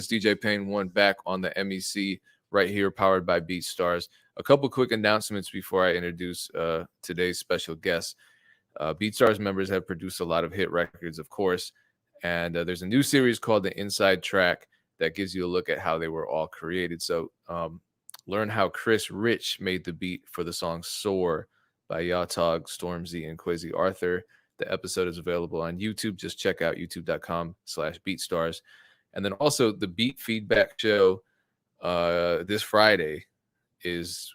DJ Payne 1 back on the MEC right here, powered by BeatStars. A couple quick announcements before I introduce today's special guest. BeatStars members have produced a lot of hit records, of course, and there's a new series called The Inside Track that gives you a look at how they were all created. So learn how Chris Rich made the beat for the song Soar by Yatog, Stormzy, and Quasi Arthur. The episode is available on YouTube. Just check out youtube.com/BeatStars. And then also the Beat Feedback Show this Friday is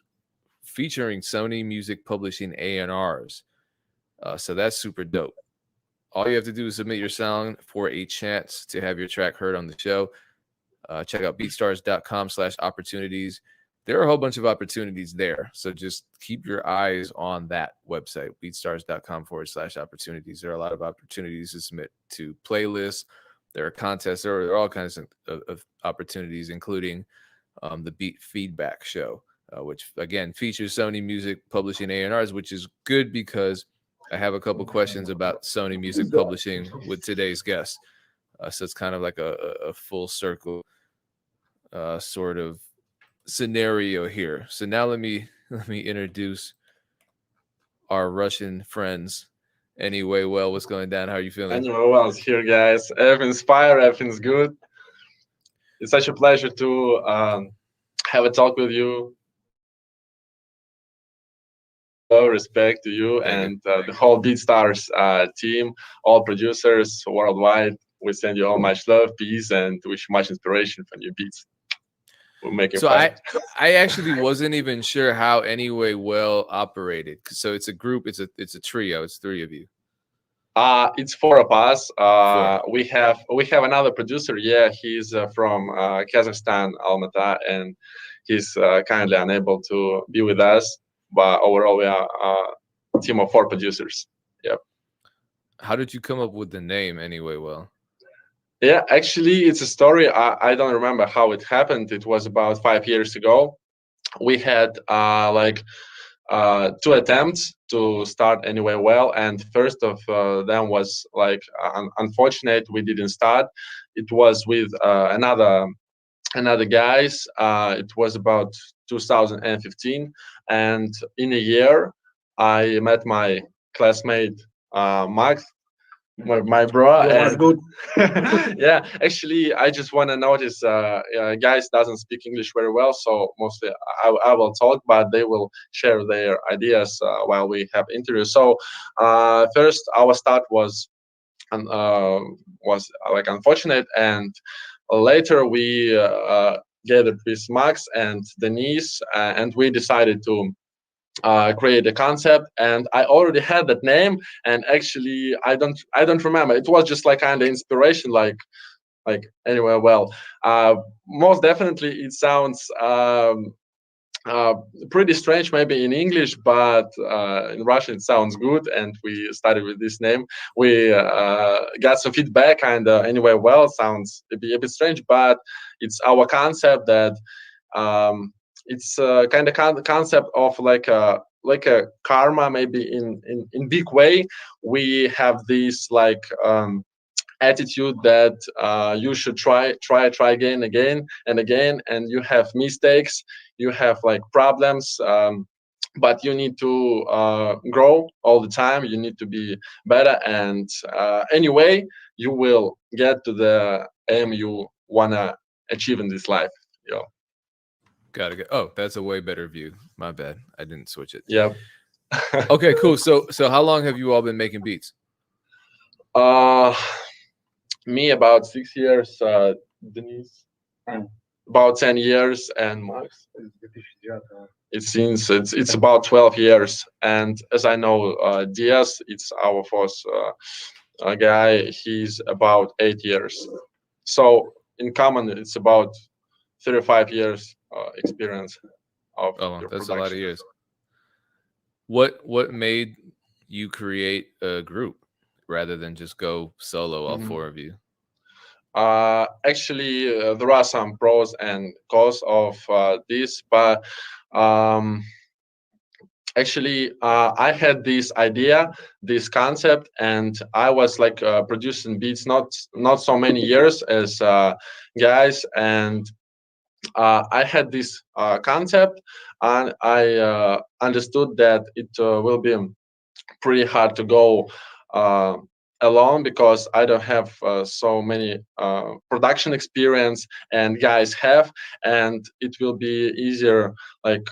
featuring Sony Music Publishing A&Rs. So that's super dope. All you have to do is submit your song for a chance to have your track heard on the show. Check out beatstars.com/opportunities. There are a whole bunch of opportunities there. So just keep your eyes on that website, beatstars.com/opportunities. There are a lot of opportunities to submit to playlists. There are contests. There are all kinds of opportunities, including the Beat Feedback Show, which, again, features Sony Music Publishing A&Rs, which is good because I have a couple questions about Sony Music Publishing with today's guest. So it's kind of like a full circle sort of scenario here. So now let me introduce our Russian friends. Anyway, well, what's going down? How are you feeling? Anyway, well, it's here, guys. Everything's fire. Everything's good. It's such a pleasure to have a talk with you. Respect to you and the whole BeatStars team, all producers worldwide. We send you all much love, peace, and wish much inspiration for new beats. We'll make it. So I actually wasn't even sure how Anyway Well operated. So it's a group. It's a trio. It's three of you. It's four of us. We have another producer. Yeah, he's from Kazakhstan, Almaty, and he's kindly unable to be with us. But overall, we are a team of four producers. Yep. How did you come up with the name Anyway Well? Yeah, actually, it's a story. I don't remember how it happened. It was about 5 years ago. We had two attempts to start Anyway Well, and first of them was unfortunate. We didn't start. It was with another guys. It was about 2015, and in a year, I met my classmate Max, my bro. And good. Yeah, actually, I just want to notice, guys doesn't speak English very well, so mostly I will talk, but they will share their ideas while we have interviews. So first, our start was unfortunate, and later we gathered with Max and Denise, and we decided to create a concept. And I already had that name, and actually I don't remember. It was just like kind of inspiration, like Anyway Well. Most definitely it sounds pretty strange maybe in English, but in Russian it sounds good, and we started with this name. We got some feedback, and Anyway Well sounds a bit strange, but it's our concept that it's kind of concept of like a karma, maybe in big way. We have this attitude that you should try again and again, and you have mistakes, you have like problems, but you need to grow all the time. You need to be better, and anyway you will get to the aim you wanna achieve in this life. Gotta go. Oh, that's a way better view. My bad. I didn't switch it. Yeah. Okay, cool. So how long have you all been making beats? Me about 6 years, Denise about 10 years, and Max, it seems it's about 12 years. And as I know, Diaz, it's our first guy, he's about 8 years. So in common, it's about 35 years experience of that's production. A lot of years. What made you create a group rather than just go solo, all four of you? Actually, there are some pros and cons of this, but actually I had this idea, this concept, and I was like producing beats not so many years as guys, and I had this concept, and I understood that it will be pretty hard to go uh, alone because I don't have so many production experience and guys have, and it will be easier like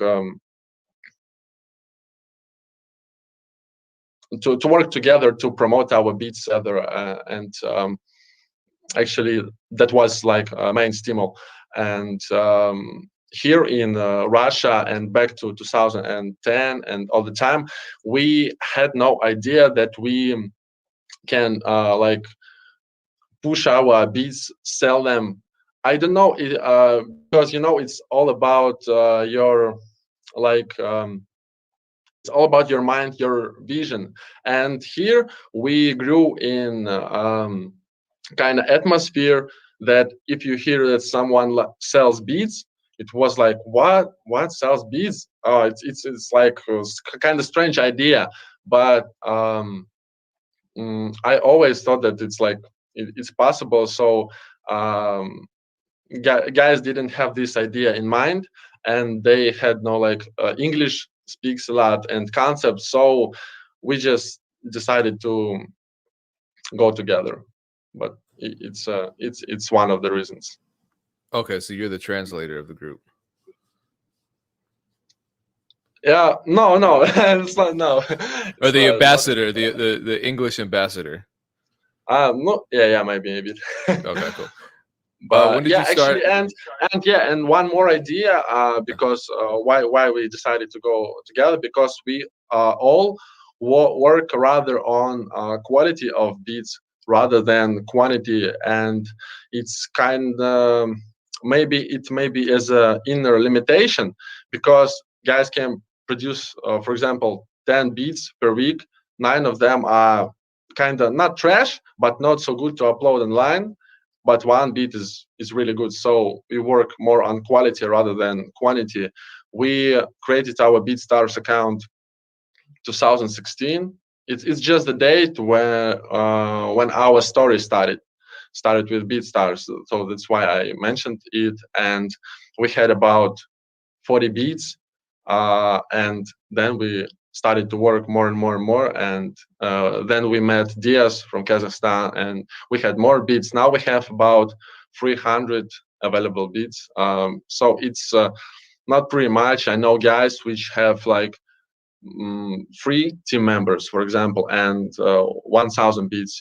to work together to promote our beats together, and actually that was like a main stimul. And here in Russia and back to 2010 and all the time, we had no idea that we can like push our beats, sell them. I don't know it, because it's all about your like it's all about your mind, your vision. And here we grew in kind of atmosphere that if you hear that someone sells beats, it was like, what sells beats? Oh, it's like kind of strange idea. But I always thought that it's like it's possible. So um, guys didn't have this idea in mind, and they had no like English speaks a lot and concepts. So we just decided to go together. But it's one of the reasons. Okay, so you're the translator of the group. Yeah, no, it's not. No, Or it's the not. ambassador, the English ambassador. No, yeah, maybe. Okay, cool. When But did yeah, you start? actually, and one more idea, because why we decided to go together, because we all work rather on quality of beats rather than quantity, and it's kind of maybe as a inner limitation, because guys can produce, for example, 10 beats per week. 9 of them are kind of not trash, but not so good to upload online, but one beat is really good. So we work more on quality rather than quantity. We created our BeatStars account 2016. It's just the date when our story started with BeatStars. So that's why I mentioned it. And we had about 40 beats, and then we started to work more and more and more, and then we met Diaz from Kazakhstan, and we had more beats. Now we have about 300 available beats, so it's not pretty much. I know guys which have like 3 team members, for example, and 1000 beats.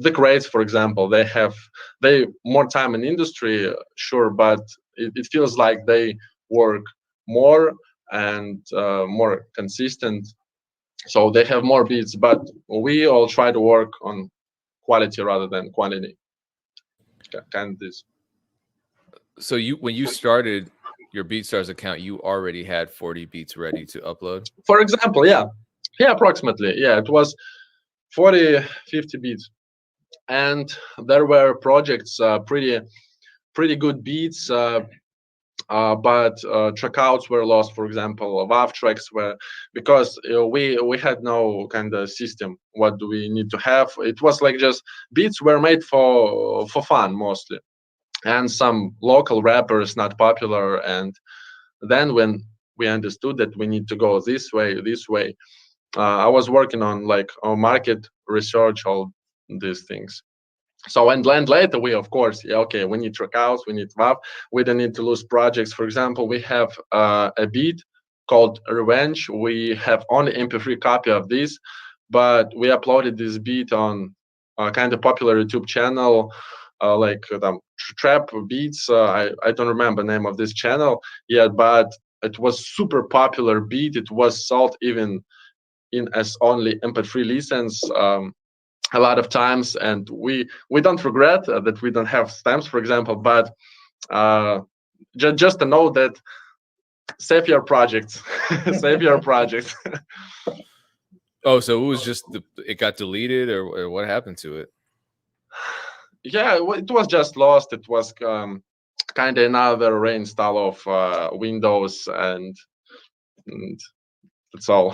The grades, for example, they more time in industry, sure, but it feels like they work more and more consistent, so they have more beats. But we all try to work on quality rather than quantity. Kind of this. So when you started your BeatStars account, you already had 40 beats ready to upload. For example, yeah, approximately, yeah, it was 40, 50 beats, and there were projects, pretty good beats, but trackouts were lost. For example, WAV tracks were, because we had no kind of system. What do we need to have? It was like just beats were made for fun mostly, and some local rappers not popular. And then when we understood that we need to go this way, I was working on like on market research, all these things. So and then later we, of course, yeah, okay, we need trackouts, we need WAV. We don't need to lose projects. For example, we have a beat called Revenge. We have only MP3 copy of this, but we uploaded this beat on a kind of popular YouTube channel, like Trap Beats. I don't remember the name of this channel yet, but it was super popular beat. It was sold even in as only MP3 license. A lot of times, and we don't regret that we don't have stamps, for example, but just to know that save your projects. Save your projects. Oh, so it was just it got deleted, or what happened to it? Yeah, it was just lost. It was kind of another reinstall of Windows, and That's all.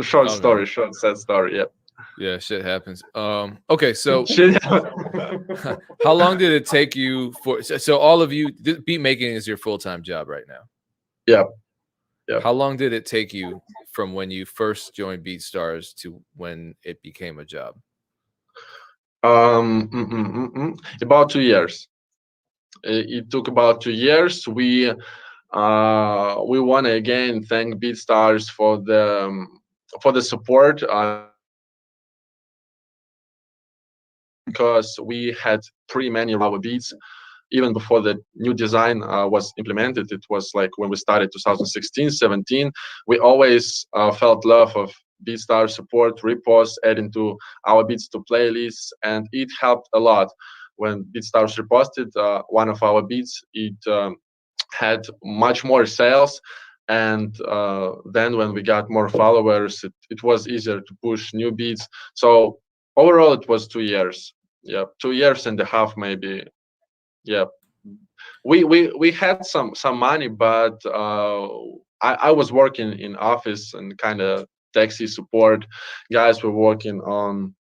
Short Oh story, no. short sad story. Yeah. Yeah, shit happens. Okay, so Shit. how long did it take you for so all of you beat making is your full-time job right now? Yeah. Yeah. How long did it take you from when you first joined BeatStars to when it became a job? About 2 years. It took about 2 years. We want to again thank BeatStars for the support, because we had pretty many of our beats even before the new design was implemented. It was like when we started 2016, 17. We always felt love of BeatStars support, reposts, adding to our beats to playlists, and it helped a lot. When BeatStars reposted one of our beats, it had much more sales, and then when we got more followers, it was easier to push new beats. So overall it was 2 years. Yeah, 2 years and a half maybe. Yeah, we had some money, but I was working in office and kind of taxi support. Guys were working on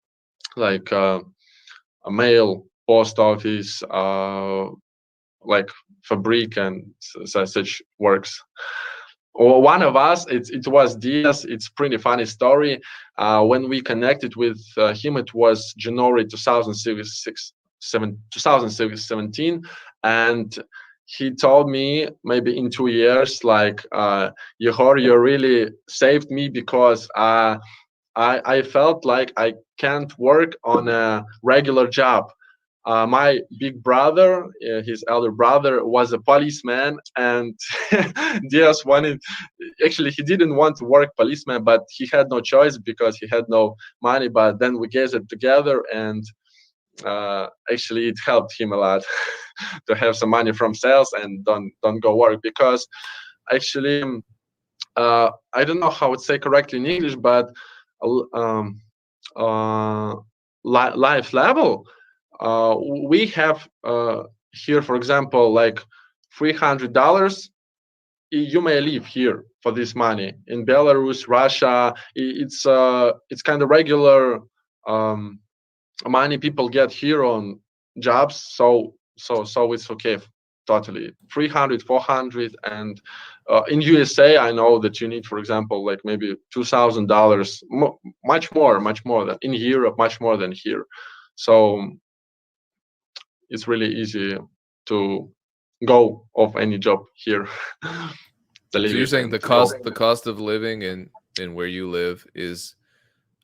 like a mail post office, like fabric and such works. One of us, it was Diaz. It's pretty funny story. When we connected with him, it was January 2017, and he told me maybe in 2 years, like, Yehor, you really saved me because I felt like I can't work on a regular job. My big brother, his elder brother, was a policeman, and Diaz wanted. Actually, he didn't want to work policeman, but he had no choice because he had no money. But then we gathered together, and actually, it helped him a lot to have some money from sales and don't go work, because actually, I don't know how to say correctly in English, but um, uh, life level, uh, we have here, for example, like $300. You may live here for this money. In Belarus, Russia, it's kind of regular um, money people get here on jobs. So it's okay, totally 300, 400. And in USA, I know that you need, for example, like maybe $2,000, much more than in Europe, much more than here. So it's really easy to go off any job here. The So you're living saying and to go. the cost of living in where you live is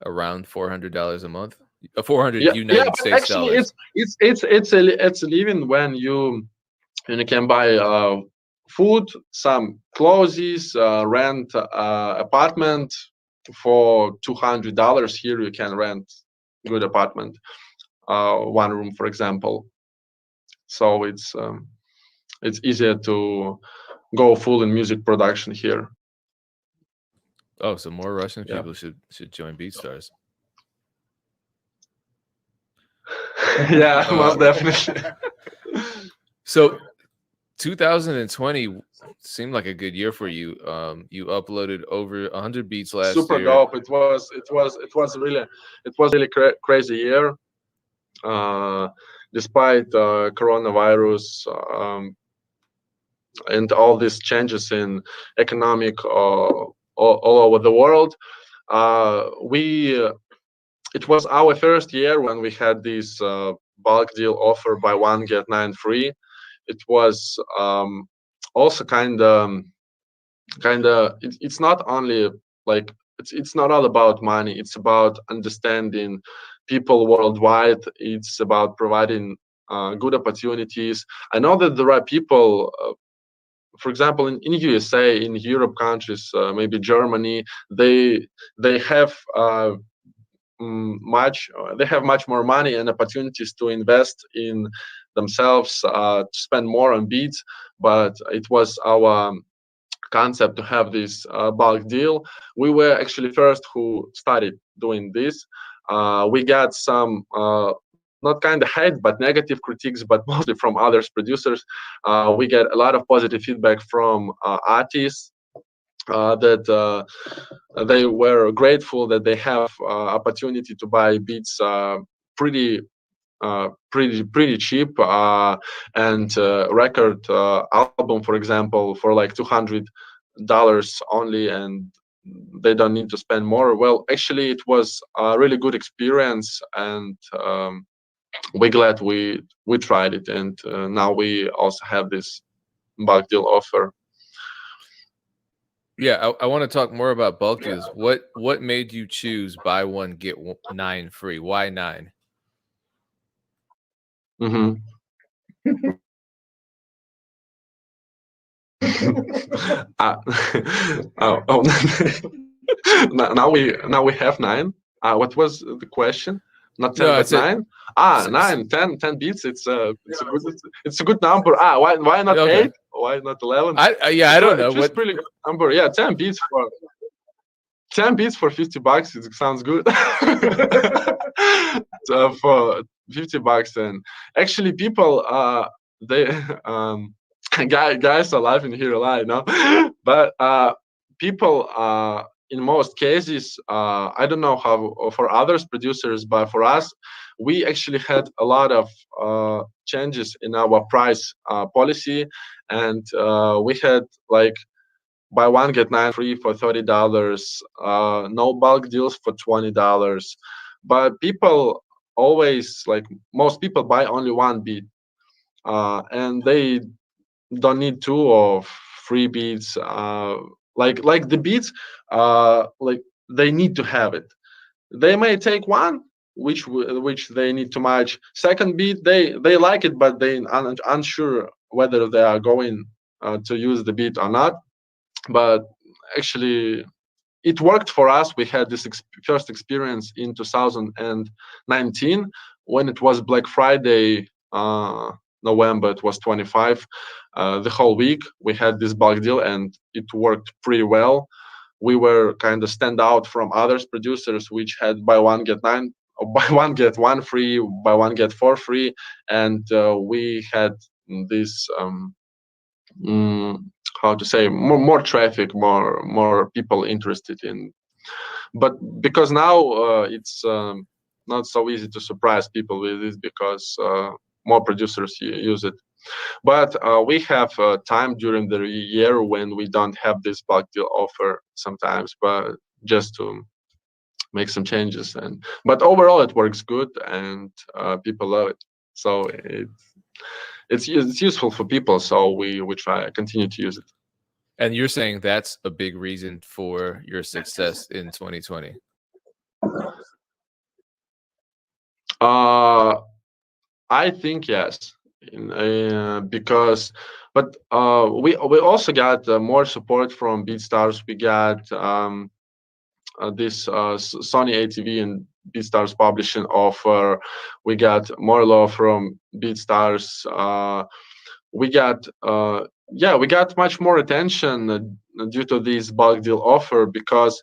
around $400 a month? 400 Yeah, yeah, United but States actually, dollars. it's a living when you can buy food, some clothes, rent apartment for $200. Here you can rent good apartment, one room, for example. So it's easier to go full in music production here. Oh, so more Russian Yeah. people should join BeatStars. Yeah, Uh, most definitely. so 2020 seemed like a good year for you. You uploaded over 100 beats last Super year. dope. It was really crazy year. Uh, Despite coronavirus, and all these changes in economic all over the world, we it was our first year when we had this bulk deal offer, buy one get nine free. It was also kind of it's not only like it's not all about money. It's about understanding people worldwide. It's about providing good opportunities. I know that there are people, for example, in USA, in Europe countries, maybe Germany, they have they have much more money and opportunities to invest in themselves, to spend more on beats. But it was our concept to have this bulk deal. We were actually first who started doing this. We got some not kind of hate, but negative critiques, but mostly from others producers. We get a lot of positive feedback from artists, that they were grateful that they have opportunity to buy beats pretty pretty cheap, and record album, for example, for like $200 only, and they don't need to spend more. Well, actually, it was a really good experience, and we're glad we tried it, and now we also have this bulk deal offer. Yeah, I want to talk more about bulk deals. What made you choose buy one get nine free? Why nine? Hmm. uh, oh, now we have nine. What was the question? Not No, 10, I but said nine. s- s- 9, 10, 10 beats. It's a good number. Why not okay. 8? Why not 11? Yeah, I don't know It was what. pretty good number. Yeah, 10 beats for $50. It sounds good. So for $50, and actually people they guys are laughing here a lot, no? But people in most cases, I don't know how for others producers, but for us, we actually had a lot of changes in our price policy, and we had like buy one get nine free for $30, no bulk deals for $20. But people always, like most people, buy only one beat, and they don't need two or three beats. Like the beats, like they need to have it. They may take one, which they need to match. Second beat, they like it, but they unsure whether they are going to use the beat or not. But actually, it worked for us. We had this first experience in 2019 when it was Black Friday, November. It was 25. The whole week we had this bulk deal, and it worked pretty well. We were kind of stand out from others producers which had buy one get nine, or buy one get one free, buy one get four free, and we had this. Mm, how to say, more traffic, more people interested in. But because now it's not so easy to surprise people with this, because more producers use it. But we have time during the year when we don't have this bulk deal offer sometimes, but just to make some changes. And but overall it works good, and people love it. So it's useful for people, so we try continue to use it. And you're saying that's a big reason for your success in 2020. uh I think yes, because but we also got more support from BeatStars. We got this Sony ATV and BeatStars publishing offer. We got more love from BeatStars. We got yeah, we got much more attention due to this bulk deal offer, because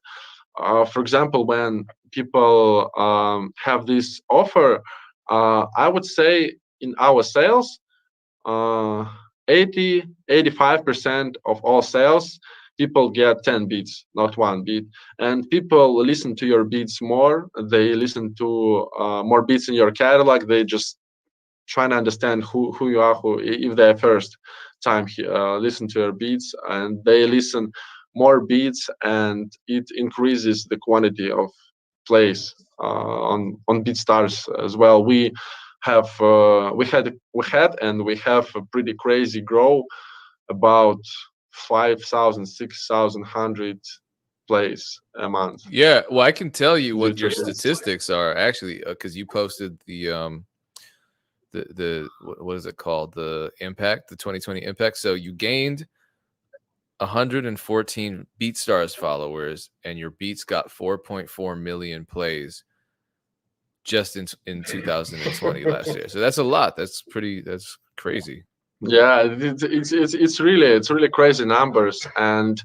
for example, when people have this offer, I would say in our sales, uh, 85% of all sales, people get 10 beats, not one beat. And people listen to your beats more. They listen to more beats in your catalog. They just trying to understand who you are, who if they first time listen to your beats, and they listen more beats, and it increases the quantity of plays on BeatStars as well. We had and we have a pretty crazy grow, about 5,000, 6,100 plays a month Yeah, well, I can tell you due what to your this. statistics are actually, because you posted the what is it called, the impact, the 2020 impact. So you gained 114 BeatStars followers, and your beats got 4.4 million plays just in 2020 last year. So that's a lot. That's crazy. Yeah, it's really crazy numbers, and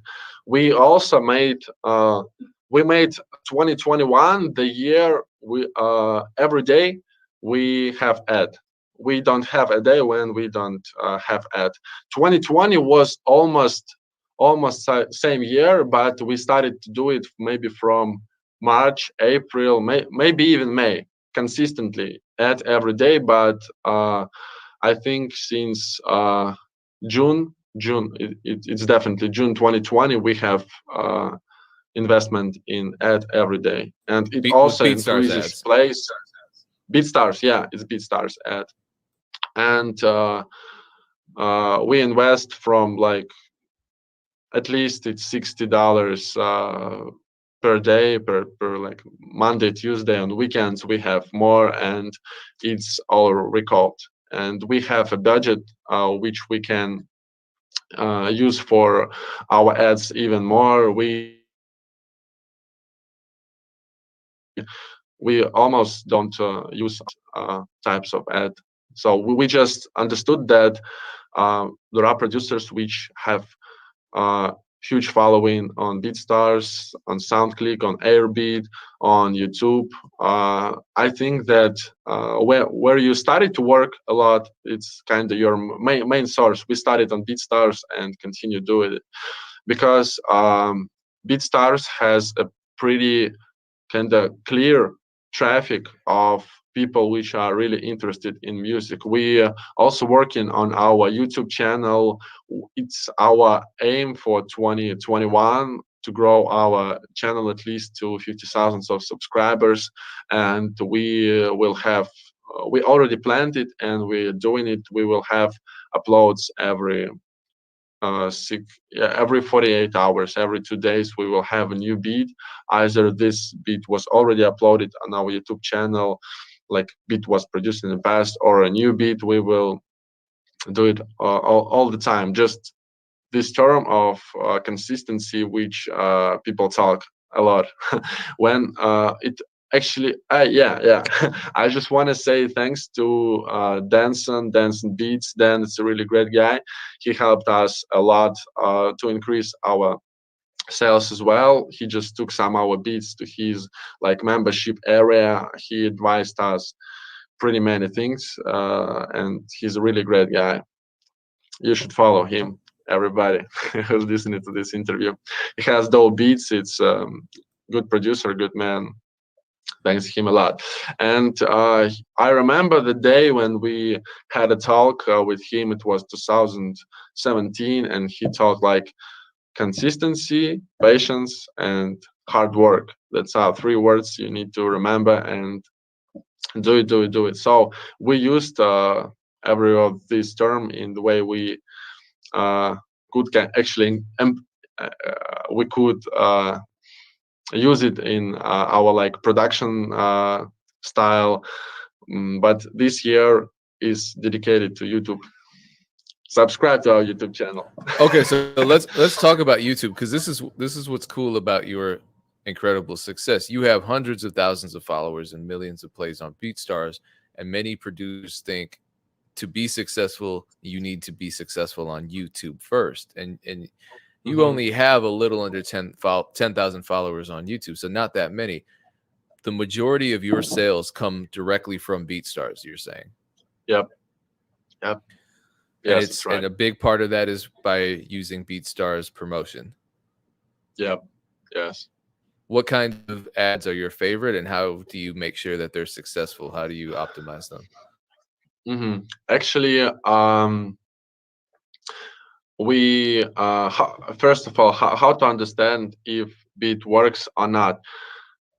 we also made 2021 the year we every day we have ad. We don't have a day when we don't have ad. 2020 was almost almost same year, but we started to do it maybe from March, April, maybe even May, consistently at every day. But I think since it's definitely June 2020, we have investment in ad every day, and it With also BeatStars increases ads. plays. BeatStars, yeah, it's BeatStars ad, and we invest from like at least it's $60 per day, per like Monday, Tuesday. On weekends we have more, and it's all recalled. And we have a budget which we can use for our ads even more. We almost don't use types of ad. So we just understood that there are producers which have uh, huge following on BeatStars, on SoundClick, on Airbeat, on YouTube. I think that where you started to work a lot, it's kind of your main source. We started on BeatStars and continue doing it because BeatStars has a pretty kind of clear traffic of people which are really interested in music. We also working on our YouTube channel. It's our aim for 2021 to grow our channel at least to 50,000 of subscribers, and will have. We already planned it and we're doing it. We will have uploads every 48 hours, every 2 days we will have a new beat. Either this beat was already uploaded on our YouTube channel, like beat was produced in the past, or a new beat. We will do it all the time. Just this term of consistency, which people talk a lot when it actually yeah I just want to say thanks to Danson Beats. Dan is a really great guy. He helped us a lot to increase our sales as well. He just took some of our beats to his like membership area. He advised us pretty many things, and he's a really great guy. You should follow him, everybody who's listening to this interview. He has dope beats. It's good producer, good man. Thanks him a lot. And I remember the day when we had a talk with him. It was 2017, and he talked like consistency, patience, and hard work. That's our three words you need to remember and do it. So we used every of this term in the way we uh, actually we could use it in our like production style. But this year is dedicated to YouTube. Subscribe to our YouTube channel. Okay, so let's talk about YouTube, because this is what's cool about your incredible success. You have hundreds of thousands of followers and millions of plays on BeatStars, and many producers think to be successful, you need to be successful on YouTube first. And you Mhm. only have a little under 10,000 followers on YouTube, so not that many. The majority of your sales come directly from BeatStars, you're saying. Yep. Yep. And Yes, that's right. a big part of that is by using BeatStars promotion. Yep. Yes. What kind of ads are your favorite, and how do you make sure that they're successful? How do you optimize them? Actually, we first of all, how to understand if beat works or not.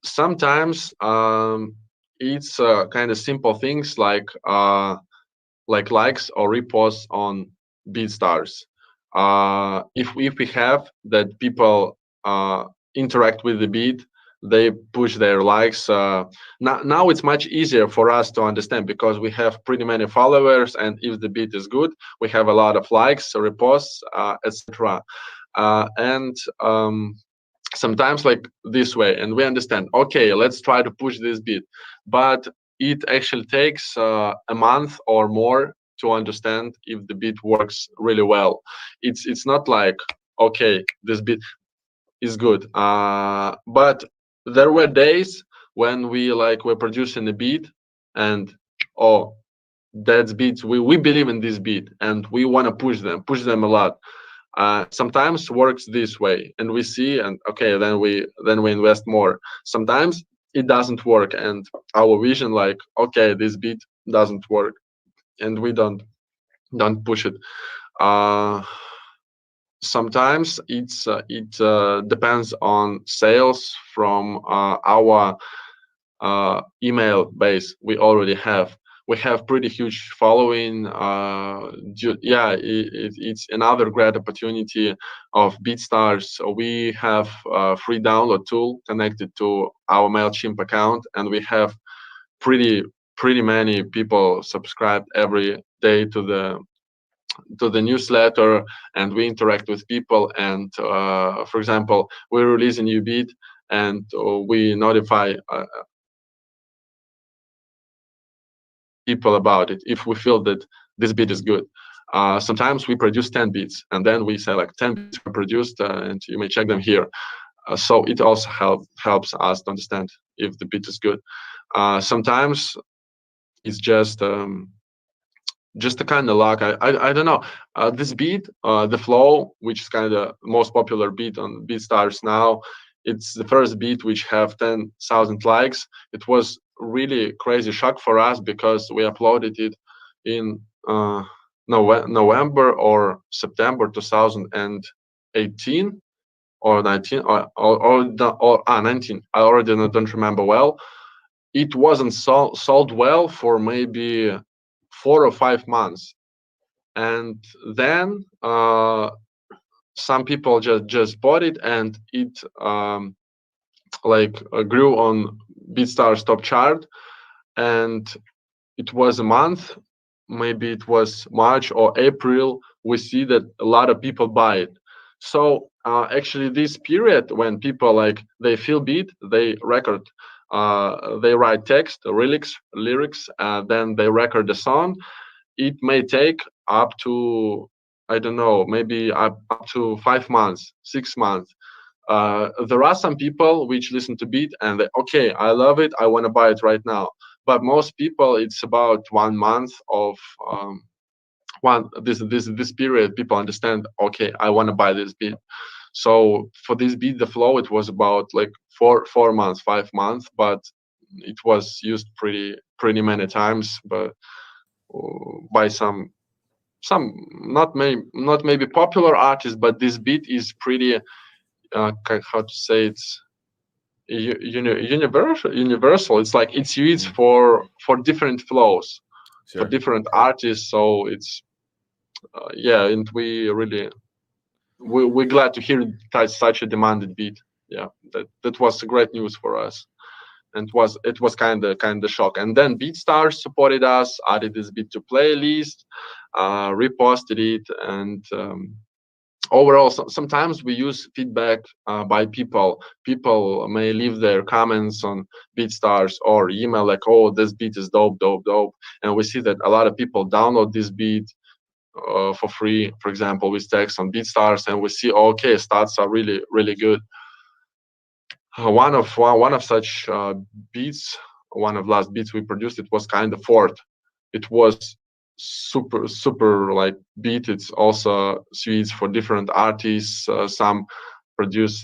Sometimes it's kind of simple things like likes or reposts on BeatStars. If we have that people interact with the beat, they push their likes. Now it's much easier for us to understand because we have pretty many followers, and if the beat is good, we have a lot of likes, reposts, etc. And sometimes like this way, and we understand, okay, let's try to push this beat, but it actually takes a month or more to understand if the beat works really well. It's not like, okay, this beat is good, but there were days when we're producing a beat, and oh, that's beats, we believe in this beat and we want to push them a lot. Sometimes works this way, and we see, and okay, then we invest more. Sometimes it doesn't work, and our vision like, okay, this beat doesn't work, and we don't push it. Uh, Sometimes it depends on sales from our email base we already have. We have pretty huge following. Yeah, it's another great opportunity of BeatStars. We have a free download tool connected to our Mailchimp account, and we have pretty pretty many people subscribed every day to the newsletter, and we interact with people. And for example, we release a new beat, and we notify people about it if we feel that this beat is good. Sometimes we produce 10 beats, and then we say like 10 beats were produced, and you may check them here. So it also helps us to understand if the beat is good. Sometimes it's just a kind of luck. I don't know. This beat, the flow, which is kind of most popular beat on BeatStars now, it's the first beat which have 10,000 likes. It was really crazy shock for us because we uploaded it in November or September 2018 or 19 or 19. I already don't remember well. It wasn't sold well for maybe 4 or 5 months, and then some people just bought it, and it grew on BeatStars top chart. And it was a month, maybe it was March or April, we see that a lot of people buy it. So actually this period when people like they feel beat, they record, they write text, lyrics, then they record the song. It may take up to, I don't know, maybe up to 5 months, 6 months. There are some people which listen to beat and they, okay, I love it, I want to buy it right now. But most people, it's about 1 month of this period. People understand, okay, I want to buy this beat. So for this beat, the flow, it was about like 4 months, 5 months, but it was used pretty many times, but by some not maybe popular artists, but this beat is pretty how to say, it's universal. It's like it's used for different flows, for Sure. different artists. So it's yeah, and we're glad to hear such a demanded beat. Yeah, that was great news for us, and it was kind of shock. And then BeatStars supported us, added this beat to playlist, reposted it, and overall, sometimes we use feedback by people. People may leave their comments on BeatStars or email like, "Oh, this beat is dope, dope, dope," and we see that a lot of people download this beat for free, for example, with text on BeatStars, and we see, okay, stats are really, really good. One of such beats, one of last beats we produced, it was kind of fourth. It was super like beat. It's also suites for different artists. Some produce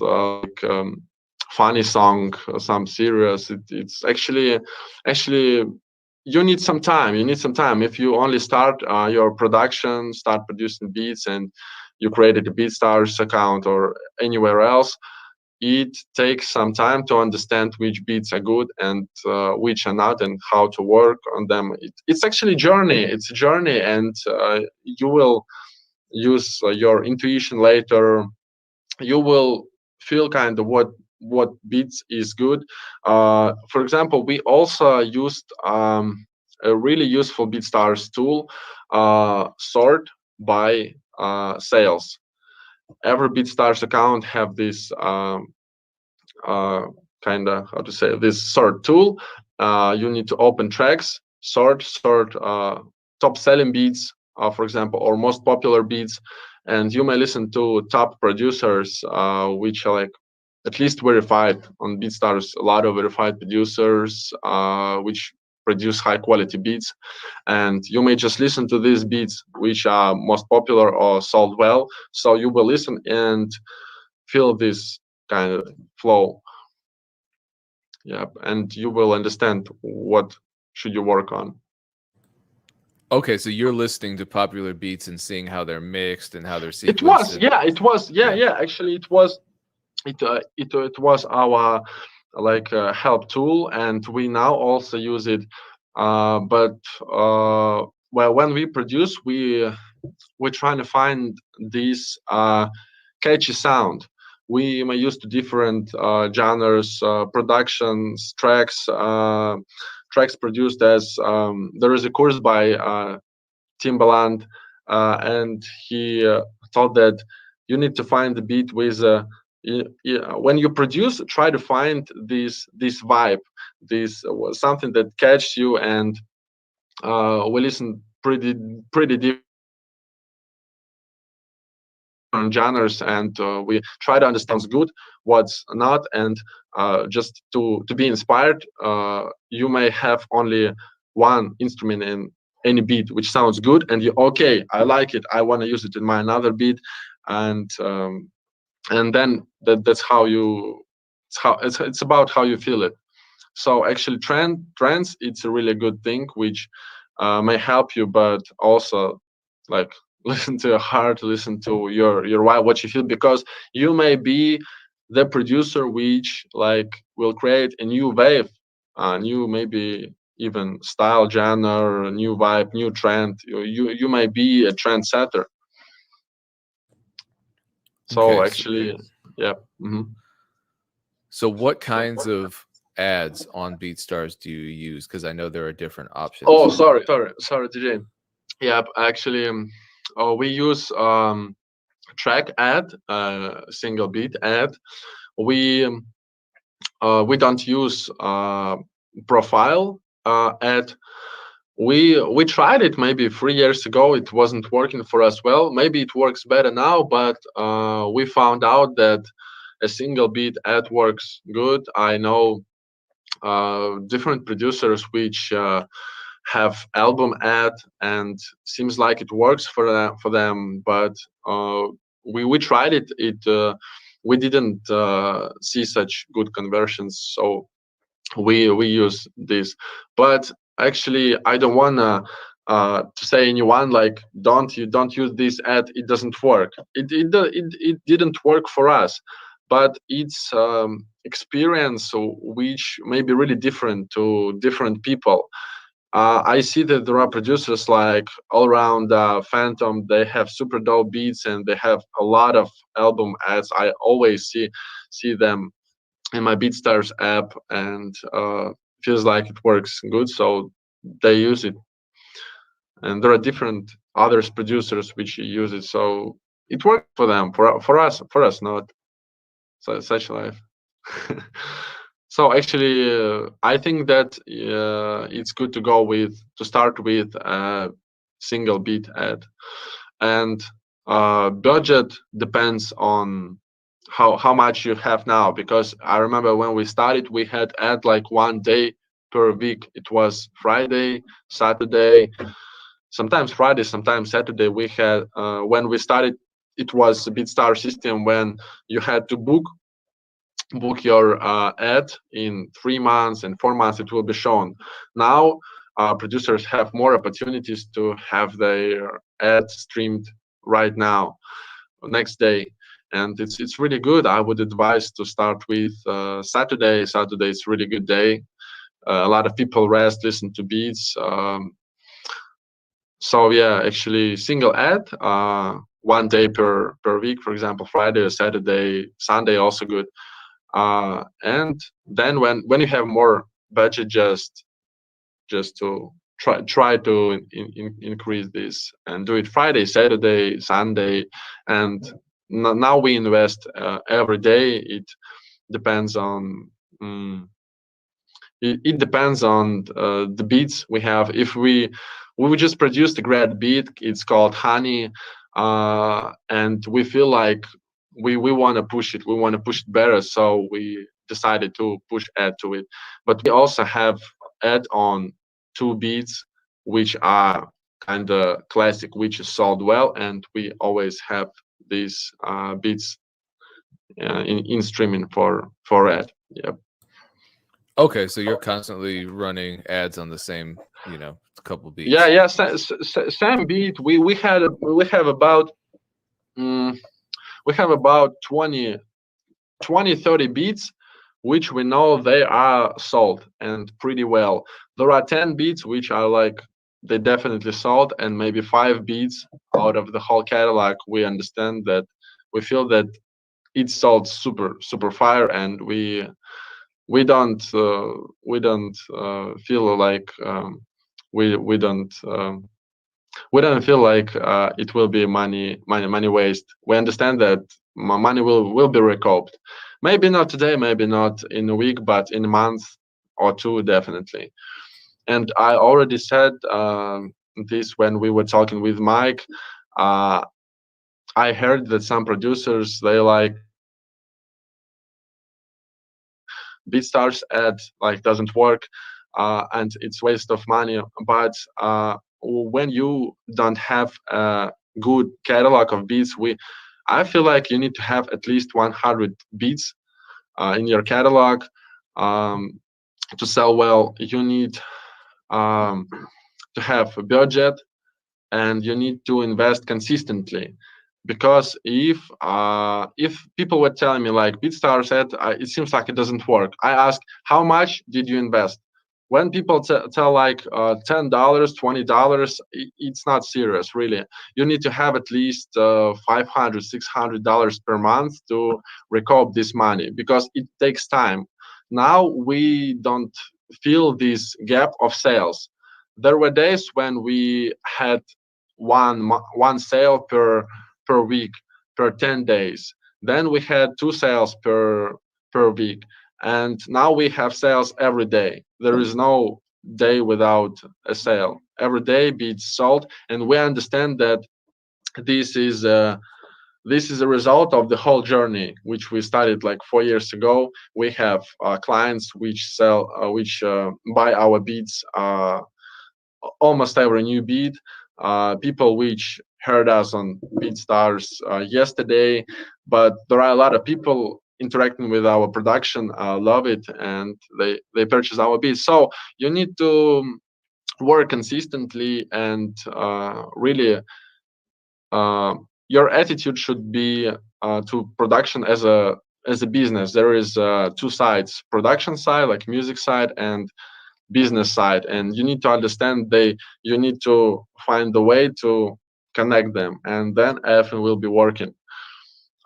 funny song, some serious. It's actually you need some time. You need some time. If you only start your production, start producing beats, and you created a BeatStars account or anywhere else, it takes some time to understand which beats are good and which are not, and how to work on them. It's actually journey. It's a journey, and you will use your intuition later. You will feel kind of what beats is good. For example, we also used a really useful BeatStars tool, sort by sales. Every BeatStars account have this kind of, how to say, this sort tool. You need to open tracks, sort top selling beats, for example, or most popular beats, and you may listen to top producers, which are like at least verified on BeatStars. A lot of verified producers, which produce high quality beats, and you may just listen to these beats which are most popular or sold well. So you will listen and feel this kind of flow. Yeah, and you will understand what should you work on. Okay, so you're listening to popular beats and seeing how they're mixed and how they're It sequenced. was, yeah, it was, yeah, Yeah. yeah. Actually, it was our like help tool, and we now also use it. But well, when we produce, we're trying to find this catchy sound. We may use to different genres, productions, tracks produced as there is a course by Timbaland, and he thought that you need to find the beat with when you produce, try to find this vibe, this something that catches you, and we listen pretty different genres, and we try to understand what's good, what's not, and just to be inspired, you may have only one instrument in any beat which sounds good, and you, okay, I like it, I want to use it in my another beat, and then that's how you, it's about how you feel it. So actually trends, it's a really good thing which may help you, but also like listen to your heart, listen to your why, what you feel, because you may be the producer which like will create a new wave, new maybe even style, genre, new vibe, new trend. You may be a trendsetter. So Okay. So, actually, yeah. so what kinds of ads on BeatStars do you use? Because I know there are different Oh, options. sorry, DJ. Yeah, actually, we use track ad, single beat ad. We we don't use profile ad. We tried it maybe 3 years ago. It wasn't working for us well. Maybe it works better now, but we found out that a single beat ad works good. I know different producers which have album ad, and seems like it works for them, but we tried it, we didn't see such good conversions, so we use this. But actually, I don't wanna to say anyone like don't use this ad, it doesn't work. It didn't work for us, but it's experience which may be really different to different people. I see that there are producers like all around Phantom. They have super dope beats and they have a lot of album ads. I always see them in my BeatStars app, and feels like it works good, so they use it. And there are different others producers which use it, so it works for them. For us, not such life. So actually, I think that it's good to go with to start with a single beat ad, and budget depends on how much you have now. Because I remember when we started, we had ad like 1 day per week. It was Friday, Saturday, sometimes Friday, sometimes Saturday. We had when we started, it was a BeatStar system when you had to book your ad in 3 months and 4 months it will be shown. Now producers have more opportunities to have their ad streamed right now, next day, and it's really good. I would advise to start with Saturday is really good day. A lot of people rest, listen to beats. So yeah, actually single ad, 1 day per week, for example, Friday or Saturday, Sunday also good. And then when you have more budget, just to try to increase this and do it Friday, Saturday, Sunday, and now we invest every day. It depends on it depends on the beats we have. If we just produced a great beat, it's called Honey, and we feel like we want to push it. We want to push it better, so we decided to push add to it. But we also have add on two beats which are kind of classic, which is sold well, and we always have these beats in streaming for ad. Yep. Okay, so you're constantly running ads on the same, couple Yeah, beats. yeah. Same beat. We have about mm, we have about 30 beats which we know they are sold and pretty well. There are 10 beats which are like they definitely sold, and maybe 5 beats out of the whole catalog we understand that we feel that it's sold super fire, and we don't feel like we don't we don't feel like it will be money waste. We understand that money will be recouped. Maybe not today, maybe not in a week, but in a month or two, definitely. And I already said this when we were talking with Mike. Uh, I heard that some producers they like BeatStars ad like doesn't work, and it's waste of money. But when you don't have a good catalog of beats, I feel like you need to have at least 100 beats in your catalog um, to sell well. You need um, to have a budget, and you need to invest consistently. Because if people were telling me like BeatStar said it seems like it doesn't work, I ask how much did you invest. When people tell like $10, $20, it's not serious really. You need to have at least $500, $600 per month to recoup this money, because it takes time. Now we don't feel this gap of sales. There were days when we had one sale per week, per 10 days. Then we had 2 sales per week, and now we have sales every day. There is no day without a sale. Every day beats sold, and we understand that this is this is a result of the whole journey which we started like 4 years ago. We have clients which which buy our beats almost every new beat. People which heard us on BeatStars yesterday, but there are a lot of people interacting with our production, love it, and they purchase our beats. So you need to work consistently, and really your attitude should be to production as a business. There is two sides: production side, like music side, and business side, and you need to understand you need to find a way to connect them, and then everything will be working.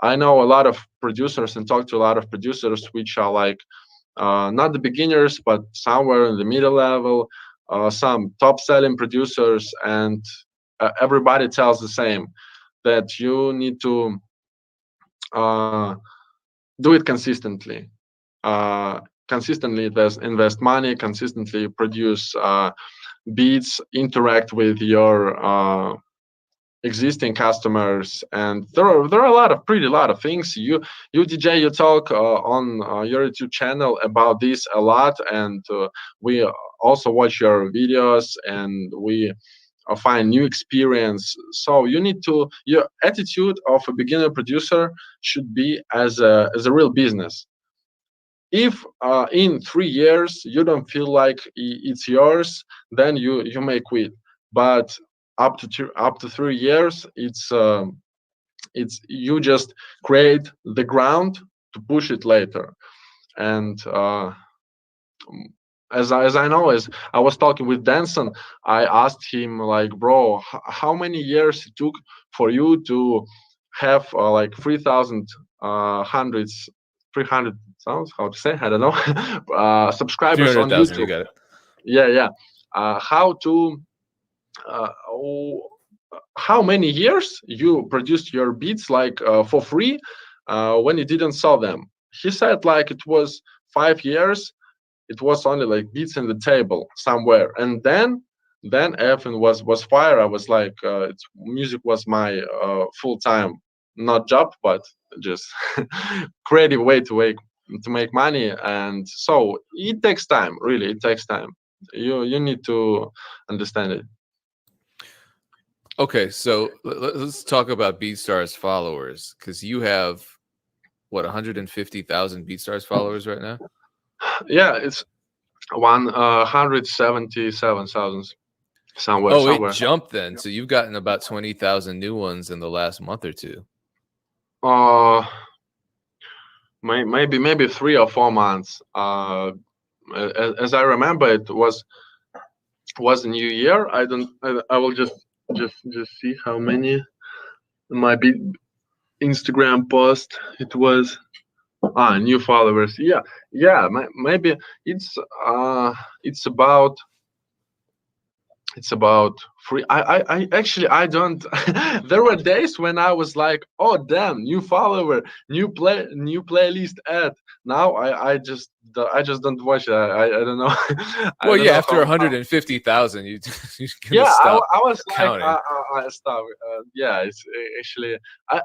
I know a lot of producers and talk to a lot of producers which are like not the beginners but somewhere in the middle level, some top selling producers, and everybody tells the same, that you need to uh, do it consistently. uh, Consistently invest money, consistently produce beats, interact with your existing customers, and there are a lot of pretty lot of things. You DJ, you talk on your YouTube channel about this a lot, and we also watch your videos, and we find new experience. So you need to your attitude of a beginner producer should be as a real business. If in 3 years you don't feel like it's yours, then you may quit. But up to 3 years, it's you just create the ground to push it later. And as I know, as I was talking with Danson, I asked him like, bro, how many years it took for you to have like 3,000 hundreds 300 sounds, how to say, I don't know, Three subscribers hundred on thousand, you YouTube. got it. Yeah, yeah. How to oh, how many years you produced your beats like for free when you didn't sell them? He said like it was 5 years. It was only like beats in the table somewhere, and then everything was fire. I was like, music was my full time, not job, but just creative way to make money. And so it takes time, really, it takes time. You need to understand it. Okay, so let's talk about BeatStars followers because you have what 150,000 BeatStars followers right now. Yeah, it's 177,000 Oh, it somewhere. jumped then. So you've gotten about 20,000 new ones in the last month or two. Uh, maybe 3 or 4 months. As I remember, it was the New Year. I don't. I will just see how many my Instagram post. It was new followers. Yeah, yeah. Maybe it's uh it's about it's about free. I actually I don't. There were days when I was like, oh damn, new follower, new playlist ad. Now I just don't watch it. I don't know. I Well, don't yeah, know after how. 150,000, you're gonna Yeah, stop I was like, counting. stop. Yeah, it's actually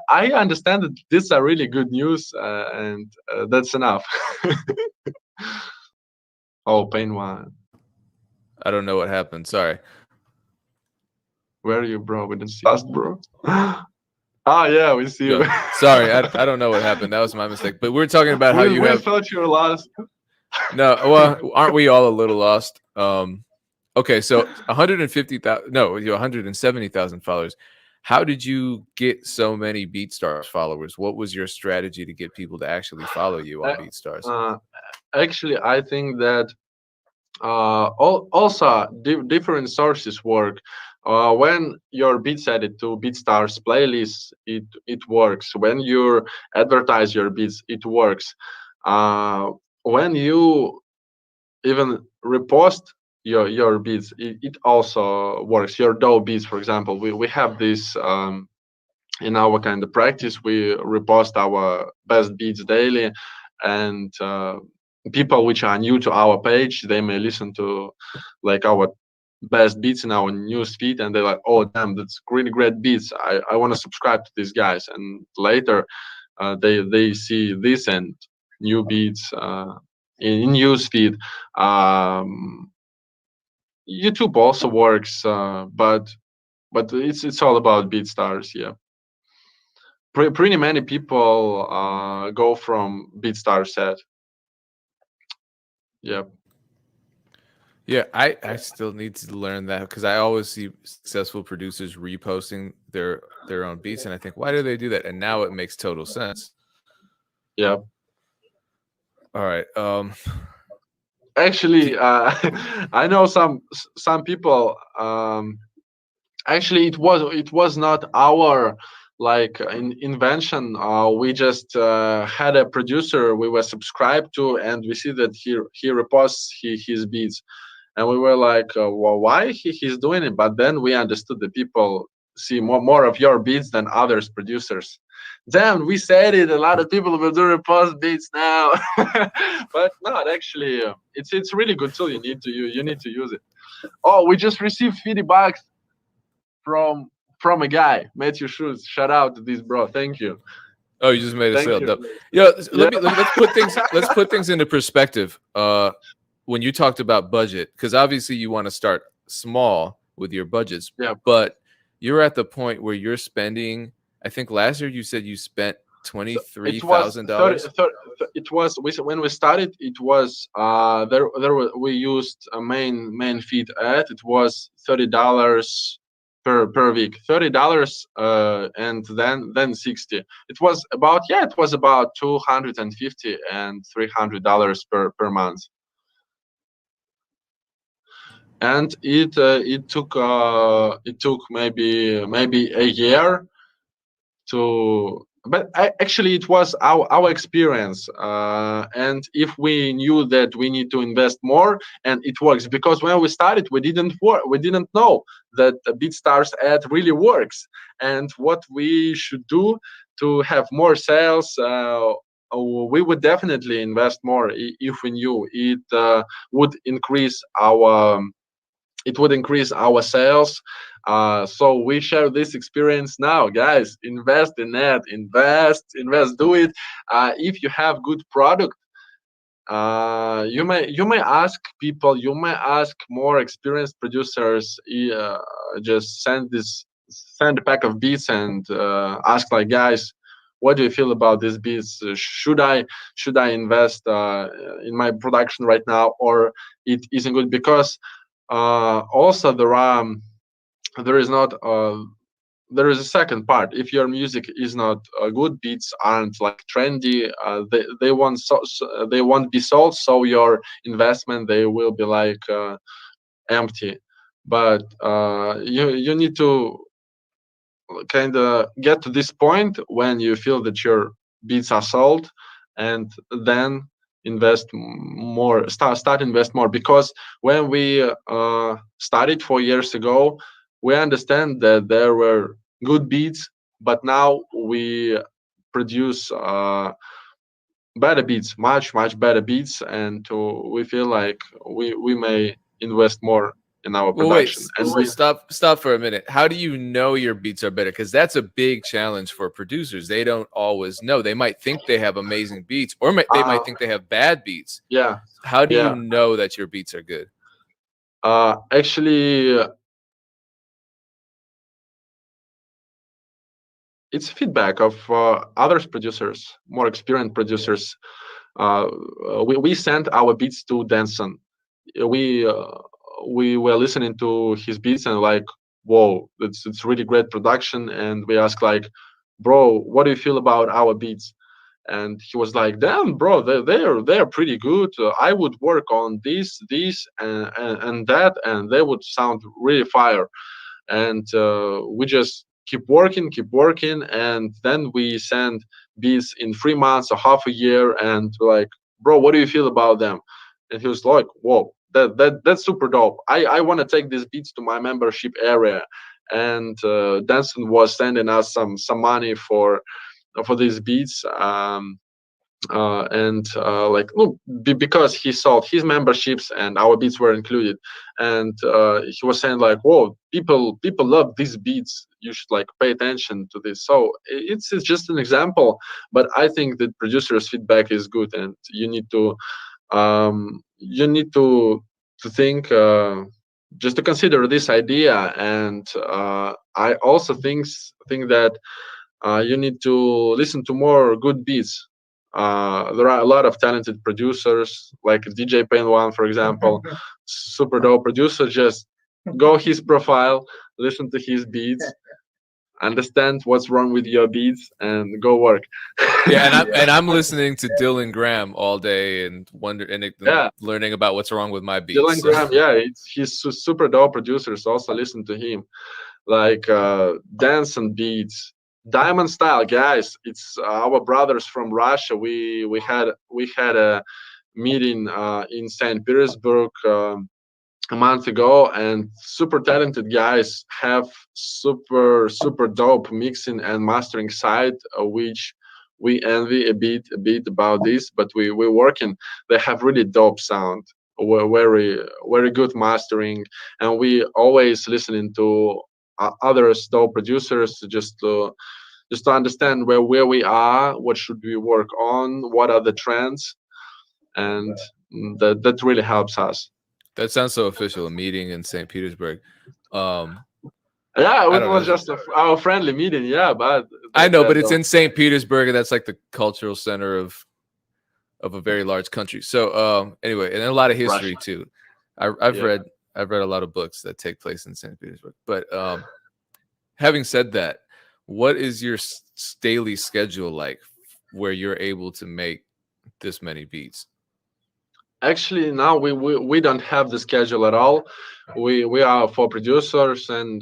I understand that these are really good news, and that's enough. Oh, pain one. I don't know what happened. Sorry. Where are you, bro? We didn't see us, bro. Ah, yeah, we see you. Yeah, sorry. I don't know what happened. That was my mistake. But we're talking about how you we have thought you were lost. no. Well, aren't we all a little lost? Okay, so 150,000. No, you 170,000 followers. How did you get so many BeatStars followers? What was your strategy to get people to actually follow you on Uh, BeatStars? uh, Actually, I think that also different sources work. When your beats added to BeatStars playlist, it works. When you advertise your beats, it works. When you even repost your beats, it also works. Your DAW beats, for example, we have this in our kind of practice. We repost our best beats daily, and people which are new to our page, they may listen to like our best beats in our news feed, and they're like, oh damn, that's really great beats. I want to subscribe to these guys. And later they see this and new beats in news feed. um, YouTube also works, but it's all about BeatStars. Yeah, pretty many people go from BeatStars set. Yeah, Yeah, I still need to learn that because I always see successful producers reposting their own beats, and I think, why do they do that? And now it makes total sense. yeah. All right. Actually, I know some people. Actually, it was not our like invention. We just had a producer we were subscribed to, and we see that he reposts his beats, and we were like, well, why he's doing it? But then we understood that people see more of your beats than others producers. Damn, we said it. A lot of people will do repost beats now, but not actually. It's really good tool. You need to use it. Oh, we just received feedback from from a guy, Matthew Schultz. Shout out to this bro. Thank you. Oh, you just made a Thank sale. you. Dope. Yeah, Yeah. let's put things into perspective. When you talked about budget, because obviously you want to start small with your budgets, Yeah. but you're at the point where you're spending. I think last year you said you spent twenty So three it was thousand 30, dollars. 30 it was when we started, it was we used a main feed ad. It was $30 per week. $30 and then 60. It was about, yeah, it was about 250 and $300 per month. And it took maybe a year to, but actually it was our experience, and if we knew that we need to invest more, and it works, because when we started we didn't know that the BeatStars ad really works, and what we should do to have more sales. We would definitely invest more if we knew would increase our it would increase our sales. So we share this experience now, guys. Invest in it. Invest. Do it. If you have good product, You may ask people, you may ask more experienced producers, just send a pack of beats and ask like, guys, what do you feel about these beats? Should I invest in my production right now, or it isn't good? Because also there is not there is a second part. If your music is not good, beats aren't like trendy, they won't be sold, so your investment, they will be like empty. But you need to kind of get to this point when you feel that your beats are sold, and then start invest more. Because when we started 4 years ago, we understand that there were good beats, but now we produce better beats, much better beats, and we feel like we may invest more in our Well, wait, production. And we stop for a minute. How do you know your beats are better? Because that's a big challenge for producers. They don't always know. They might think they have amazing beats, or they uh, might think they have bad beats. yeah, How do you yeah. know that your beats are good? Actually, it's feedback of others producers, more experienced producers. Uh, we sent our beats to Danson. We uh, we were listening to his beats and like, whoa, it's really great production. And we asked like, bro, what do you feel about our beats? And he was like, damn, bro, they're pretty good. I would work on this and that, and they would sound really fire. And we just keep working, and then we send beats in 3 months or half a year, and we're like, bro, what do you feel about them? And he was like, whoa, that's super dope. I want to take these beats to my membership area. And Danson was sending us some money for these beats. And like, no, because he sold his memberships and our beats were included. And he was saying like, whoa, people love these beats, you should like pay attention to this. So it's just an example, but I think that producers feedback is good, and you need to think, just to consider this idea. And I also think that you need to listen to more good beats. There are a lot of talented producers, like DJ Pain One, for example, super dope producer. Just go his profile, listen to his beats, understand what's wrong with your beats, and go work. Yeah, and I'm listening to Dylan Graham all day and Yeah, learning about what's wrong with my beats. Dylan So Graham. Yeah, he's super dope producers. Also listen to him, like dance and beats. Diamond Style, guys. It's our brothers from Russia. We had a meeting in St. Petersburg a month ago, and super talented guys have super dope mixing and mastering side, which we envy a bit about this, but we're working. They have really dope sound, very good mastering, and we always listening to other dope producers, just to understand where we are, what should we work on, what are the trends, and that really helps us. that sounds so official. A meeting in St. Petersburg. Um, Yeah, I it don't was know. just our friendly meeting. Yeah, but I that, know, that, but it's that in St. Petersburg, and that's like the cultural center of a very large country. So anyway, and a lot of history Russia. too. I've Yeah. read a lot of books that take place in St. Petersburg. But having said that, what is your daily schedule like where you're able to make this many beats? Actually, now we don't have the schedule at all. We are for producers, and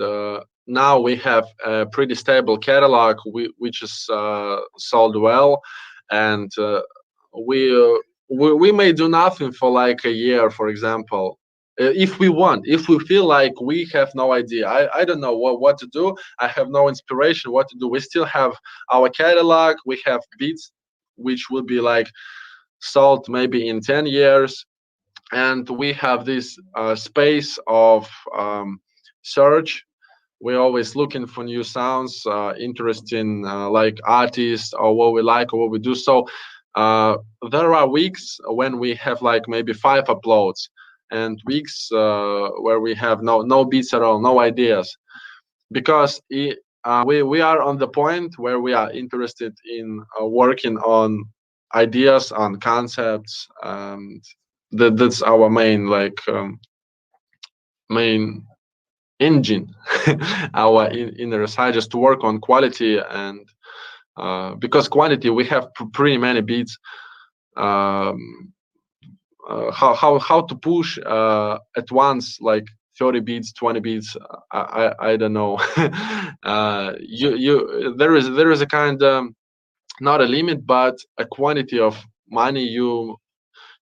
now we have a pretty stable catalog, which is sold well, and we may do nothing for like a year, for example. If we want, if we feel like we have no idea, I don't know what to do. I have no inspiration what to do. We still have our catalog. We have beats, which will be like sold maybe in 10 years, and we have this space of search. We're always looking for new sounds, interesting like artists, or what we like or what we do. So uh, there are weeks when we have like maybe 5 uploads, and weeks where we have no beats at all, no ideas, because we are on the point where we are interested in working on ideas, on concepts, and that's our main main engine, our inner side, just to work on quality. And because quantity, we have pretty many beats. um, how to push at once like 30 beats, 20 beats, I don't know. You there is a kind, not a limit, but a quantity of money you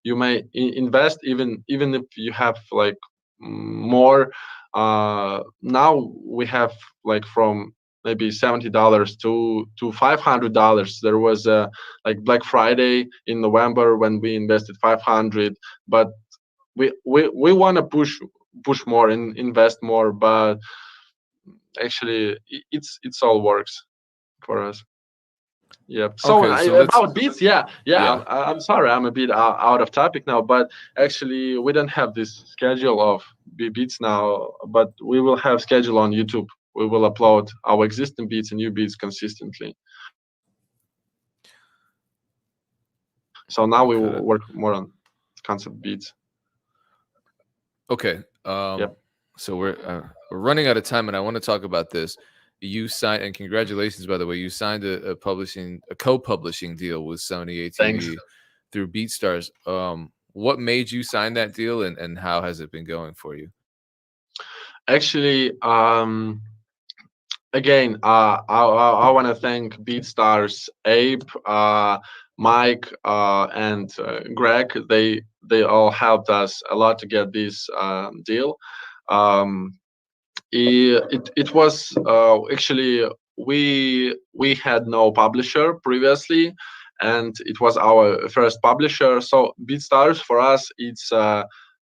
may invest, even if you have like more. Now we have like from maybe $70 to $500. There was a like Black Friday in November when we invested 500, but we want to push more and invest more, but actually it's all works for us. Yeah. So Okay, so let's about beats, yeah, yeah. yeah. I'm sorry, I'm a bit out of topic now, but actually we don't have this schedule of beats now, but we will have schedule on YouTube. We will upload our existing beats and new beats consistently. So now we Okay. will work more on concept beats. Okay. Yep. So we're running out of time, and I want to talk about this. You signed, and congratulations, by the way. You signed a co-publishing deal with Sony Thanks. ATV through BeatStars. What made you sign that deal, and how has it been going for you? Actually, again, I want to thank BeatStars, Abe, Mike, and Greg. They all helped us a lot to get this deal. Um, it was actually, we had no publisher previously, and it was our first publisher. So BeatStars for us, it's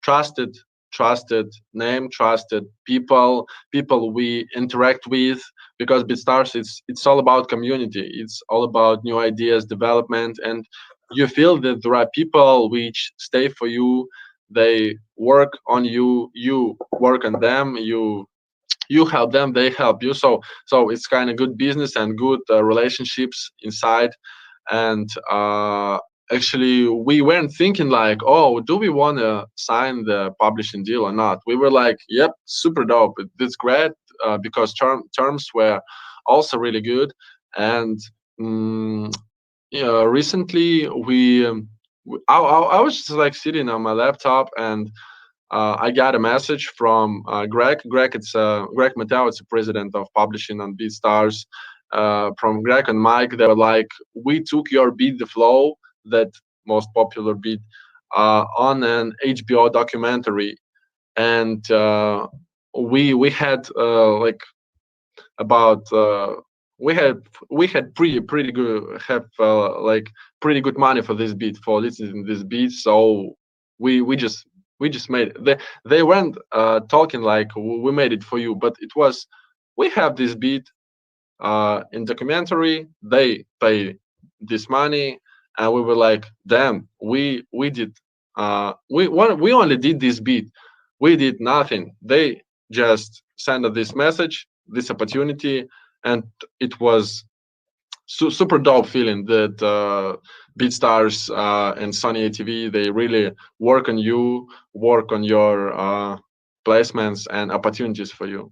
trusted trusted name, trusted people we interact with, because BeatStars, it's all about community, it's all about new ideas development, and you feel that there are people which stay for you, they work on you, you work on them, you help them, they help you. So it's kind of good business and good relationships inside. And actually we weren't thinking like, oh, do we want to sign the publishing deal or not. We were like, yep, super dope, it's great, because terms were also really good. And mm, yeah, recently I was just like sitting on my laptop, and I got a message from Greg. Greg Mattel. It's the president of publishing on BeatStars. From Greg and Mike, they were like, "We took your Beat the Flow, that most popular beat, on an HBO documentary, and we had like about we had pretty good have like pretty good money for this beat, for listening to this beat. So we just made it. They weren't talking like we made it for you, but it was, we have this beat in documentary, they pay this money, and we were like, damn, we did we only did this beat, we did nothing. They just sent us this message, this opportunity, and it was super dope feeling that BeatStars and Sony ATV, they really work on you, work on your placements and opportunities for you.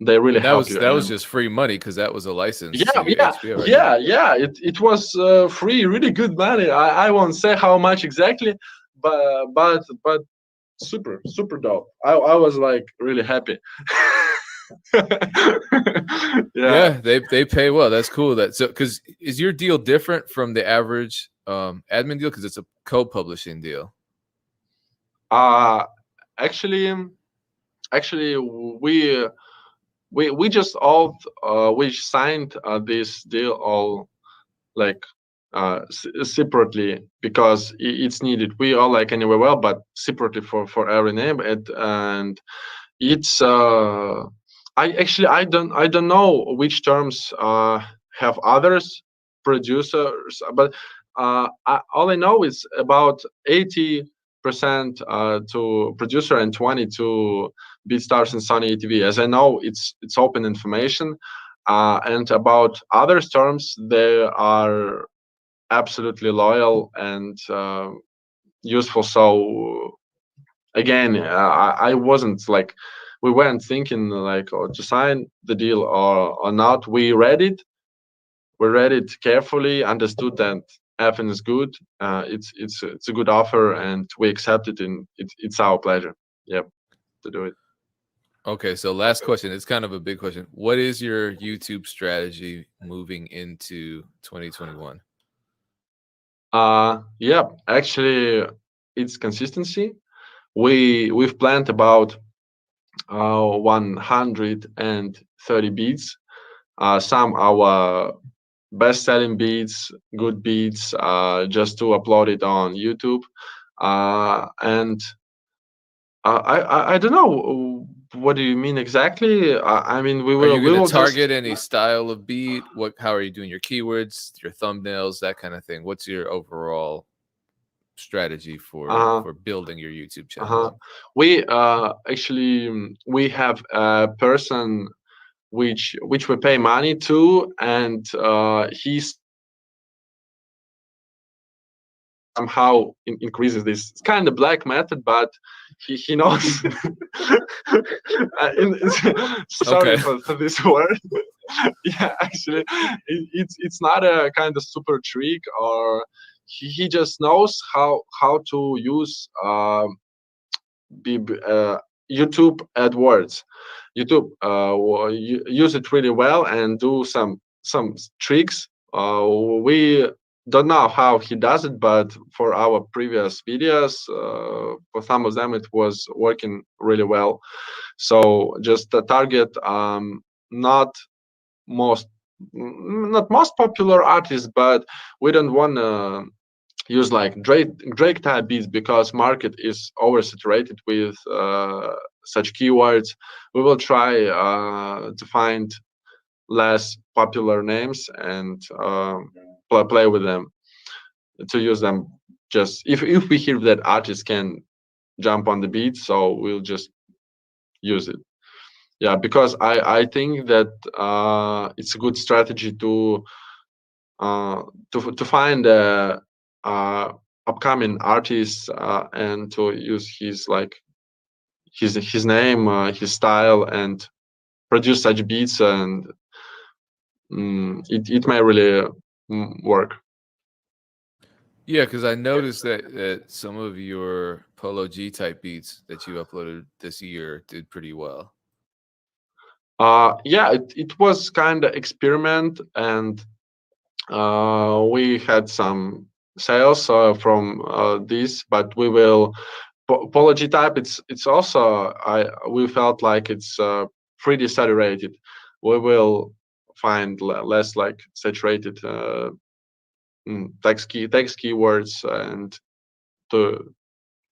They really And help you. that was And just free money because that was a license yeah, to yeah, HBO, right? yeah. It was free, really good money. I won't say how much exactly, but super dope. I was like really happy. Yeah. Yeah, they pay well. That's cool. That so because is your deal different from the average admin deal because it's a co-publishing deal? Uh actually actually we just all we signed this deal all like separately because it's needed. We all like anyway well, but separately for every name. And it's I don't know which terms have others producers, but all I know is about 80% to producer and 20 to BeatStars and Sony ATV. As I know, it's open information. And about other terms, they are absolutely loyal and useful. So again, I wasn't like, we weren't thinking like, oh, to sign the deal or not. We read it carefully, understood that everything is good. It's a good offer, and we accept it, and it's our pleasure. Yep, to do it. Okay, so last question. It's kind of a big question. What is your YouTube strategy moving into 2021? Yeah, actually, it's consistency. We've planned about 130 beats. Some our best-selling beats, good beats, just to upload it on YouTube. And I don't know, what do you mean exactly? I mean, Are you we going to will just target any style of beat? How are you doing your keywords, your thumbnails, that kind of thing? What's your overall strategy uh for building your YouTube channel uh up? we actually, we have a person which we pay money to, and he somehow increases this. It's kind of black method, but he knows. Sorry Okay. for this word. Yeah, actually, it's not a kind of super trick, or he just knows how to use YouTube AdWords. YouTube use it really well and do some tricks. We don't know how he does it, but for our previous videos, for some of them it was working really well. So just target not most not most popular artists, but we don't want to use like Drake type beats because market is oversaturated with such keywords. We will try to find less popular names and play with them, to use them. Just if we hear that artists can jump on the beat, so we'll just use it. Yeah, because I think that it's a good strategy to find uh, upcoming artists, and to use his like his name, his style, and produce such beats, and it may really work. Yeah, because I noticed that some of your Polo G type beats that you uploaded this year did pretty well. Yeah, it was kind of experiment, and we had some sales from this, but we will Apology type. It's also, I we felt like it's pretty saturated. We will find less like saturated text keywords, and to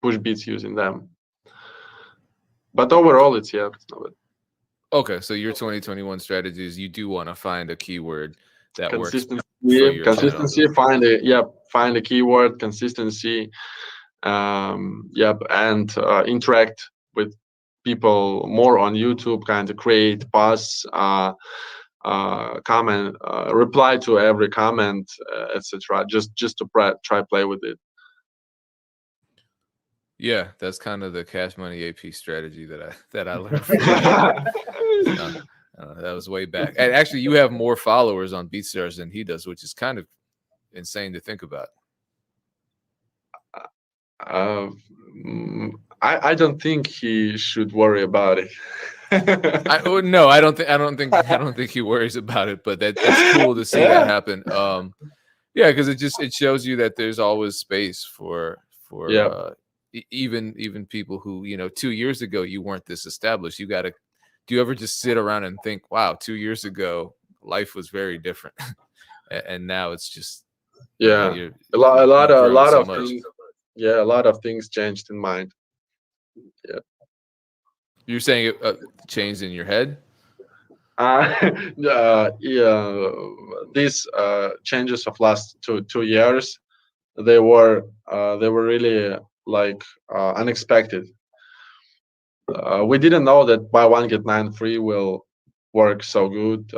push beats using them. But overall, it's, yeah, it's not bad. Okay, so your 2021 strategy is you do want to find a keyword that works for Consistency, your channel. consistency. Find a keyword. Consistency. Yep, and interact with people more on YouTube. Kind of create posts, comment, reply to every comment, etc. Just to try play with it. Yeah, that's kind of the cash money AP strategy that I learned from you. Uh, that was way back. And actually, you have more followers on BeatStars than he does, which is kind of insane to think about. Uh, I don't think he should worry about it. No, I don't think he worries about it. But it's cool to see that happen. Yeah, because it shows you that there's always space for Yeah, even people who 2 years ago you weren't this established. You got to. Do you ever just sit around and think, wow, 2 years ago life was very different, and now it's just yeah. you're A grown lot so of much. things. Yeah, a lot of things changed in mind. Yeah. You're saying it changed in your head. Yeah, these changes of last two years. they were really like unexpected. We didn't know that buy one get nine free will work so good.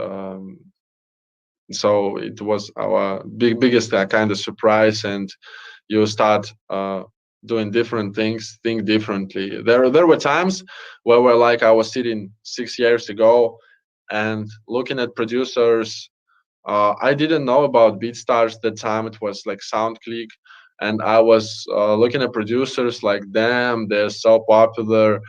So it was our biggest kind of surprise, and you start doing different things, think differently. There were times where we're like, I was sitting 6 years ago and looking at producers. I didn't know about BeatStars at the time. It was like SoundClick, and I was looking at producers like, damn, they're so popular.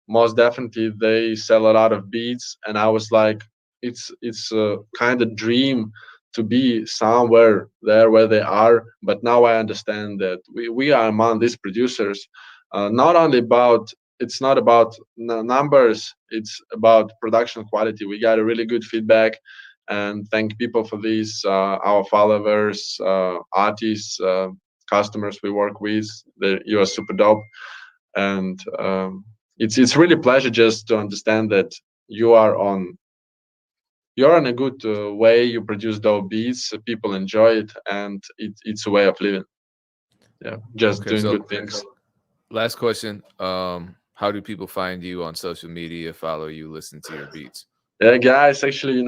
Most definitely, they sell a lot of beats, and I was like, it's a kind of dream to be somewhere there where they are. But now I understand that we are among these producers. Not only about It's not about numbers, it's about production quality. We got a really good feedback, and thank people for this, our followers, artists, customers we work with. You are super dope. And it's really a pleasure just to understand that you are on you're in a good way. You produce dope beats, people enjoy it, and it's a way of living. Yeah, just Okay, doing so good things. last question. How do people find you on social media, follow you, listen to your beats? Yeah, guys, actually,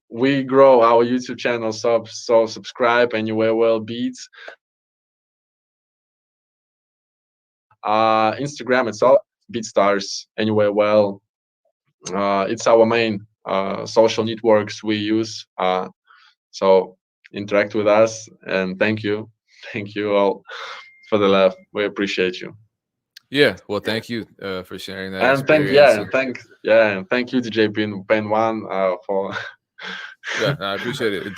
we grow our YouTube channel, so subscribe anywhere well beats. Instagram, it's all BeatStars anywhere well. It's our main social networks we use. So interact with us, and thank you all for the love. We appreciate you. Yeah, well, thank you for sharing that And experience. And and thank you, DJ Pen One, for yeah, no, I appreciate it.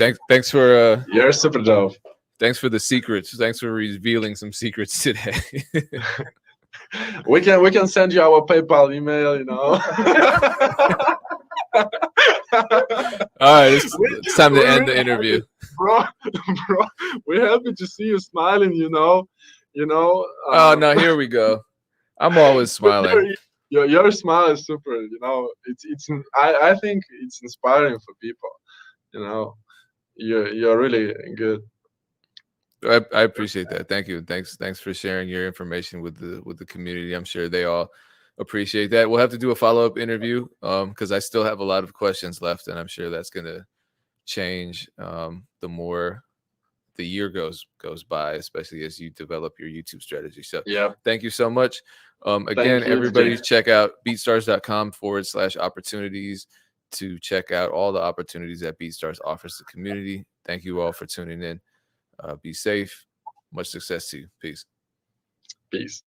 you're super dope. thanks for the secrets. Thanks for revealing some secrets today. We can send you our PayPal email. All right, it's time to We're end the really interview. happy, bro, bro. We're happy to see you smiling. You know. Oh no, here we go. I'm always smiling. your, your smile is super. I think it's inspiring for people. You know, you're really good. I appreciate that. Thank you. Thanks for sharing your information with the community. I'm sure they all appreciate that. We'll have to do a follow-up interview because I still have a lot of questions left, and I'm sure that's gonna change the more the year goes by, especially as you develop your YouTube strategy. So Yeah. thank you so much. Again, Thank you, everybody DJ. check out beatstars.com/opportunities to check out all the opportunities that BeatStars offers the community. Thank you all for tuning in. Be safe. Much success to you. Peace. Peace.